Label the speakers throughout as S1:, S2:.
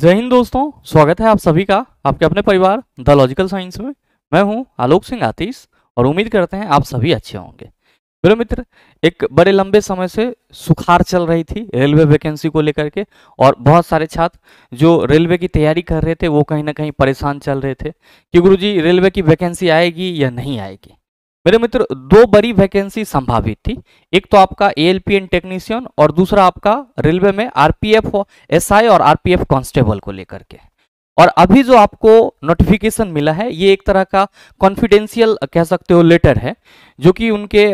S1: जय हिंद दोस्तों, स्वागत है आप सभी का आपके अपने परिवार द लॉजिकल साइंस में। मैं हूं आलोक सिंह आतिश और उम्मीद करते हैं आप सभी अच्छे होंगे। मेरे मित्र, एक बड़े लंबे समय से सुखार चल रही थी रेलवे वैकेंसी को लेकर के, और बहुत सारे छात्र जो रेलवे की तैयारी कर रहे थे वो कहीं ना कहीं परेशान चल रहे थे कि गुरुजी रेलवे की वैकेंसी आएगी या नहीं आएगी। मेरे मित्र, दो बड़ी वैकेंसी संभावित थी। एक तो आपका एएलपीएन टेक्नीशियन और दूसरा आपका रेलवे में आरपीएफ एसआई और आरपीएफ कांस्टेबल को लेकर के। और अभी जो आपको नोटिफिकेशन मिला है ये एक तरह का कॉन्फिडेंशियल कह सकते हो लेटर है, जो कि उनके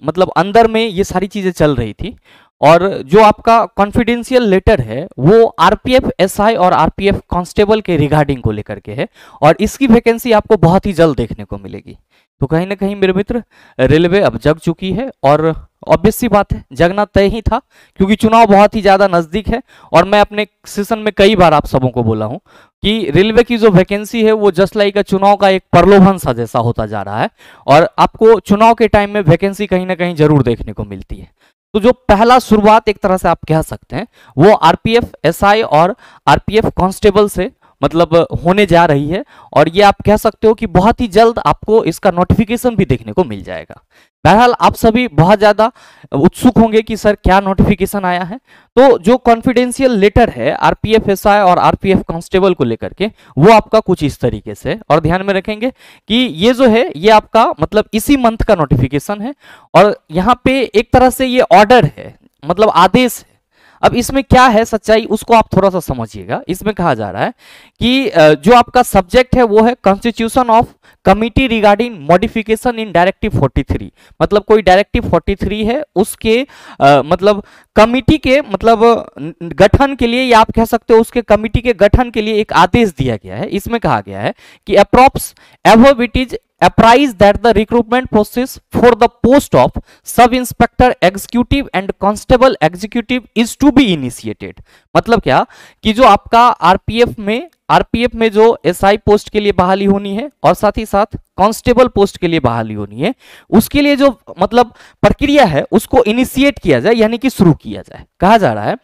S1: मतलब अंदर में ये सारी चीजें चल रही थी। और जो आपका कॉन्फिडेंशियल लेटर है वो आरपीएफ एसआई और आरपीएफ कांस्टेबल के रिगार्डिंग को लेकर के है, और इसकी वैकेंसी आपको बहुत ही जल्द देखने को मिलेगी। तो कहीं ना कहीं मेरे मित्र, रेलवे अब जग चुकी है, और ऑब्वियस सी बात है जगना तय ही था, क्योंकि चुनाव बहुत ही ज्यादा नजदीक है। और मैं अपने सेशन में कई बार आप सबों को बोला हूं कि रेलवे की जो वैकेंसी है वो जस्ट लाइक चुनाव का एक प्रलोभन सा जैसा होता जा रहा है, और आपको चुनाव के टाइम में वैकेंसी कहीं ना कहीं जरूर देखने को मिलती है। तो जो पहला शुरुआत एक तरह से आप कह सकते हैं वो आरपीएफ एसआई और आरपीएफ कांस्टेबल से मतलब होने जा रही है, और ये आप कह सकते हो कि बहुत ही जल्द आपको इसका नोटिफिकेशन भी देखने को मिल जाएगा। बहरहाल आप सभी बहुत ज्यादा उत्सुक होंगे कि सर क्या नोटिफिकेशन आया है। तो जो कॉन्फिडेंशियल लेटर है आरपीएफ एसआई और आरपीएफ कांस्टेबल को लेकर के वो आपका कुछ इस तरीके से, और ध्यान में रखेंगे कि ये जो है ये आपका मतलब इसी मंथ का नोटिफिकेशन है, और यहाँ पे एक तरह से ये ऑर्डर है, मतलब आदेश है। अब इसमें क्या है सच्चाई उसको आप थोड़ा सा समझिएगा। इसमें कहा जा रहा है कि जो आपका सब्जेक्ट है वो है constitution of committee regarding modification in directive 43। मतलब कोई डायरेक्टिव 43 है उसके मतलब कमिटी के मतलब गठन के लिए, या आप कह सकते हो उसके कमिटी के गठन के लिए एक आदेश दिया गया है। इसमें कहा गया है कि approx above it is apprised that the recruitment process for the post of sub inspector executive and constable executive is to be initiated। मतलब क्या कि जो आपका आरपीएफ में जो एसआई पोस्ट के लिए बहाली होनी है और साथ ही साथ कांस्टेबल पोस्ट के लिए बहाली होनी है, उसके लिए जो मतलब प्रक्रिया है उसको इनिशिएट किया जाए, यानी कि शुरू किया जाए। कहा जा रहा है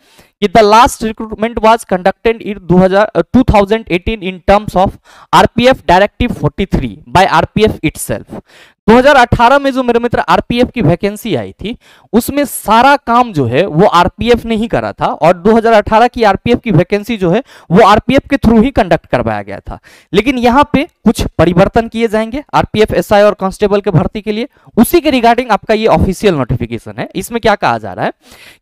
S1: कि the last recruitment was conducted in 2018 in terms of RPF directive 43 by RPF itself. 2018 में जो मेरे मित्र आरपीएफ की वैकेंसी आई थी उसमें सारा काम जो है वो आरपीएफ ने ही करा था, और 2018 की आरपीएफ की वैकेंसी जो है वो आरपीएफ के थ्रू ही कंडक्ट करवाया गया था। लेकिन यहाँ पे कुछ परिवर्तन किए जाएंगे आरपीएफ एसआई और कांस्टेबल के भर्ती के लिए, उसी के रिगार्डिंग आपका ये ऑफिशियल नोटिफिकेशन है। इसमें क्या कहा जा रहा है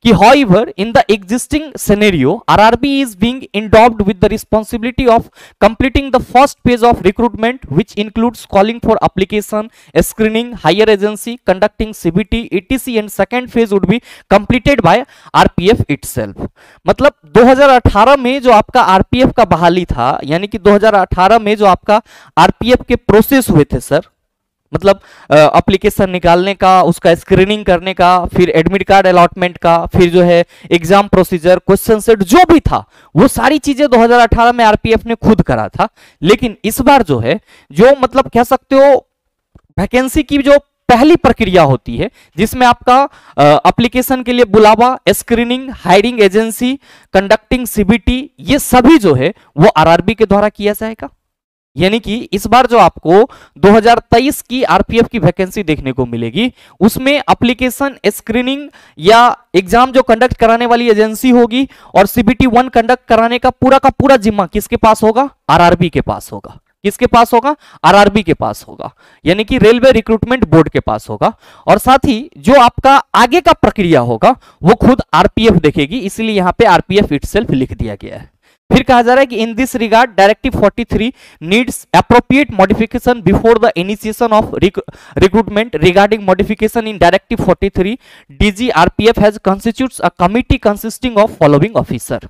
S1: कि however in the existing scenario RRB is being endowed with the responsibility of completing the first phase of recruitment which includes calling for application, screening, higher agency, conducting CBT, etc. and second phase would be completed by RPF itself। मतलब 2018 में जो आपका RPF का बहाली था, यानी कि 2018 में जो आपका RPF के प्रोसेस हुए थे सर, मतलब एप्लीकेशन निकालने का, उसका स्क्रीनिंग करने का, फिर एडमिट कार्ड अलॉटमेंट का, फिर जो है एग्जाम प्रोसीजर, क्वेश्चन सेट जो भी था वो सारी चीजें 2018 में आरपीएफ ने खुद करा था। लेकिन इस बार जो है जो मतलब कह सकते हो वैकेंसी की जो पहली प्रक्रिया होती है जिसमें आपका एप्लीकेशन के लिए बुलावा, screening, hiring agency, conducting CBT, ये सभी जो है वो आरआरबी के द्वारा किया जाएगा। यानी कि इस बार जो आपको 2023 की आरपीएफ की वैकेंसी देखने को मिलेगी उसमें एप्लीकेशन, स्क्रीनिंग या एग्जाम जो कंडक्ट कराने वाली एजेंसी होगी और सीबीटी 1 कंडक्ट कराने का पूरा जिम्मा किसके पास होगा? आरआरबी के पास होगा। किसके पास होगा? आरआरबी के पास होगा, यानी कि रेलवे रिक्रूटमेंट बोर्ड के पास होगा। और साथ ही जो आपका आगे का प्रक्रिया होगा वो खुद आरपीएफ देखेगी, इसलिए यहां पे आरपीएफ इटसेल्फ लिख दिया गया है। फिर कहा जा रहा है कि in this regard directive 43 needs appropriate modification before the initiation of recruitment regarding modification in directive 43 DG RPF has constitutes a committee consisting of following officer.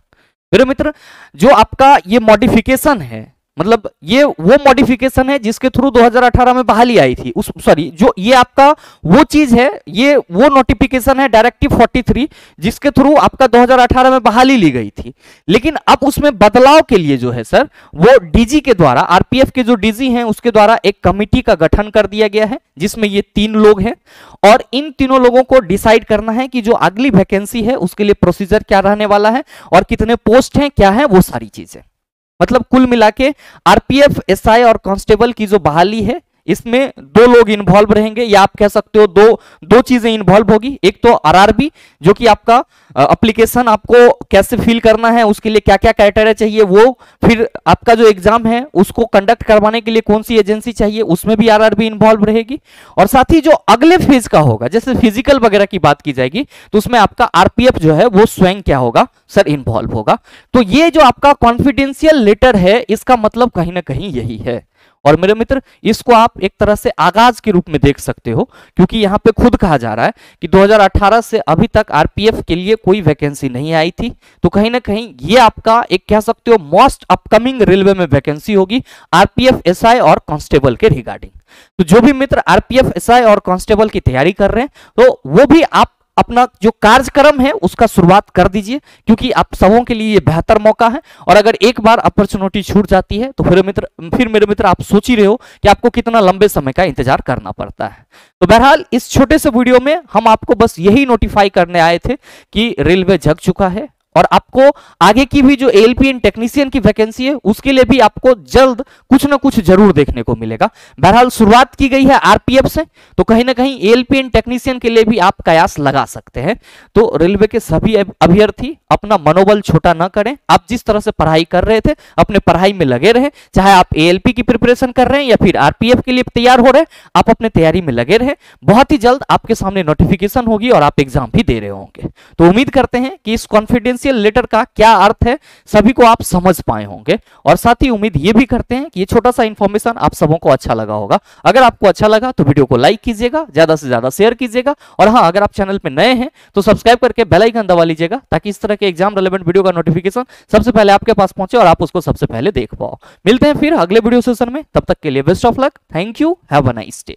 S1: मेरे मित्र, जो आपका ये मॉडिफिकेशन है मतलब ये वो मॉडिफिकेशन है जिसके थ्रू 2018 में बहाली आई थी। उस सॉरी, जो ये आपका वो चीज है, ये वो नोटिफिकेशन है डायरेक्टिव 43 जिसके थ्रू आपका 2018 में बहाली ली गई थी। लेकिन अब उसमें बदलाव के लिए जो है सर, वो डीजी के द्वारा, आरपीएफ के जो डीजी हैं उसके द्वारा एक कमिटी का गठन कर दिया गया है जिसमें ये 3 लोग हैं, और इन तीनों लोगों को डिसाइड करना है कि जो अगली वैकेंसी है उसके लिए प्रोसीजर क्या रहने वाला है और कितने पोस्ट हैं, क्या है, वो सारी चीजें। मतलब कुल मिला के आरपीएफ, एसआई और कांस्टेबल की जो बहाली है इसमें 2 लोग इन्वॉल्व रहेंगे, या आप कह सकते हो दो चीजें इन्वॉल्व होगी। एक तो आरआरबी, जो कि आपका एप्लीकेशन आपको कैसे फिल करना है, उसके लिए क्या क्या क्राइटेरिया चाहिए वो, फिर आपका जो एग्जाम है उसको कंडक्ट करवाने के लिए कौन सी एजेंसी चाहिए, उसमें भी आरआरबी इन्वॉल्व रहेगी। और साथ ही जो अगले फेज का होगा, जैसे फिजिकल वगैरह की बात की जाएगी, तो उसमें आपका आरपीएफ जो है वो स्वयं क्या होगा सर, इन्वॉल्व होगा। तो ये जो आपका कॉन्फिडेंशियल लेटर है, इसका मतलब कहीं ना कहीं यही है। और मेरे मित्र, इसको आप एक तरह से आगाज के रूप में देख सकते हो, क्योंकि यहां पे खुद कहा जा रहा है कि 2018 से अभी तक आरपीएफ के लिए कोई वैकेंसी नहीं आई थी। तो कहीं ना कहीं ये आपका एक कह सकते हो मोस्ट अपकमिंग रेलवे में वैकेंसी होगी आरपीएफ, एसआई और कांस्टेबल के रिगार्डिंग। तो जो भी मित्र आरपीएफ, एसआई और कांस्टेबल की तैयारी कर रहे हैं, तो वो भी आप अपना जो कार्यक्रम है उसका शुरुआत कर दीजिए, क्योंकि आप सबों के लिए ये बेहतर मौका है। और अगर एक बार अपॉर्चुनिटी छूट जाती है तो फिर मेरे मित्र आप सोच ही रहे हो कि आपको कितना लंबे समय का इंतजार करना पड़ता है। तो बहरहाल इस छोटे से वीडियो में हम आपको बस यही नोटिफाई करने आए थे कि रेलवे जग चुका है, और आपको आगे की भी जो एएलपीएन टेक्नीशियन की वैकेंसी है उसके लिए भी आपको जल्द कुछ ना कुछ जरूर देखने को मिलेगा। बहरहाल शुरुआत की गई है आरपीएफ से, तो कहीं ना कहीं एएलपीएन टेक्नीशियन के लिए भी आप कयास लगा सकते हैं। तो रेलवे के सभी अभ्यर्थी अपना मनोबल छोटा ना करें। आप जिस तरह से पढ़ाई कर रहे थे अपने पढ़ाई में लगे रहे, चाहे आप एएलपी की प्रिपरेशन कर रहे हैं या फिर आरपीएफ के लिए तैयार हो रहे हैं, आप अपने तैयारी में लगे रहे। बहुत ही जल्द आपके सामने नोटिफिकेशन होगी और आप एग्जाम भी दे रहे होंगे। तो उम्मीद करते हैं कि इस कॉन्फिडेंशियल लेटर का क्या अर्थ है सभी को आप समझ पाए होंगे, और साथ ही उम्मीद ये भी करते हैं कि ये छोटा सा इंफॉर्मेशन आप सबों को अच्छा लगा होगा। अगर आपको अच्छा लगा तो वीडियो को लाइक कीजिएगा, ज्यादा से ज्यादा शेयर कीजिएगा, और हाँ, अगर आप चैनल पे नए हैं तो सब्सक्राइब करके बेल आइकन दबा लीजिएगा, ताकि इस तरह के एग्जाम रिलेवेंट वीडियो का नोटिफिकेशन सबसे पहले आपके पास पहुंचे और आप उसको सबसे पहले देख पाओ। मिलते हैं फिर अगले वीडियो सेशन में, तब तक के लिए best of luck, thank you, have a nice day.